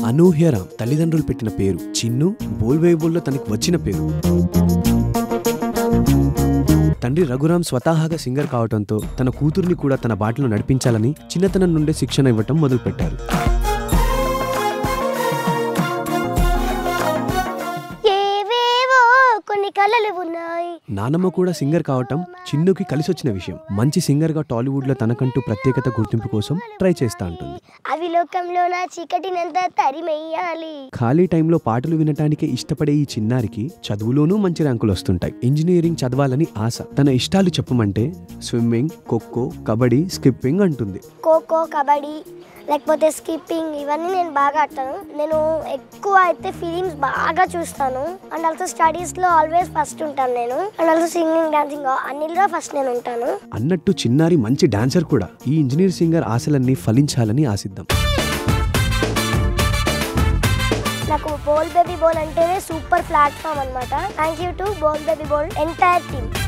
అనూహ్య రామ్ తల్లిదండ్రులు పెట్టిన పేరు చిన్ను. బోల్బేబుల్లో తనకు వచ్చిన పేరు. తండ్రి రఘురామ్ స్వతహాగా సింగర్ కావడంతో తన కూతుర్ని కూడా తన బాటలో నడిపించాలని చిన్నతనం నుండే శిక్షణ ఇవ్వటం మొదలుపెట్టారు. నానమ్మ కూడా సింగర్ కావటం చిన్నుకి కలిసొచ్చిన విషయం. మంచి సింగర్ గా టాలీవుడ్ లో తనకంటూ ప్రత్యేకత గుర్తింపు కోసం ట్రై చేస్తా ఉంటుంది. ఖాళీ టైంలో పాటలు వినటానికే ఇష్టపడే ఈ చిన్నారికి చదువులోనూ మంచి ర్యాంకులు వస్తుంటాయి. ఇంజనీరింగ్ చదవాలని ఆశ. తన ఇష్టాలు చెప్పమంటే స్విమ్మింగ్, ఖోఖో, కబడ్డీ, స్కిప్పింగ్ అంటుంది. ఖోఖో, కబడ్డీ లేకపోతే స్కిప్పింగ్ ఇవన్నీ నేను బాగా ఆడతాను. నేను ఎక్కువ అయితే ఫిలిమ్స్ బాగా చూస్తాను. అండ్ ఆల్సో స్టడీస్లో ఆల్వేస్ ఫస్ట్ ఉంటాను నేను. అండ్ ఆల్సో సింగింగ్, డాన్సింగ్ అన్నిలో ఫస్ట్ నేను ఉంటాను. అన్నట్టు చిన్నారి మంచి డాన్సర్ కూడా. ఈ ఇంజనీర్ సింగర్ ఆశలన్నీ ఫలించాలని ఆశిద్దాం. నాకు బోల్ బేబీ బోల్ అంటేనే సూపర్ ప్లాట్ఫామ్ అన్నమాట. Thank you to Bol baby Bol entire team.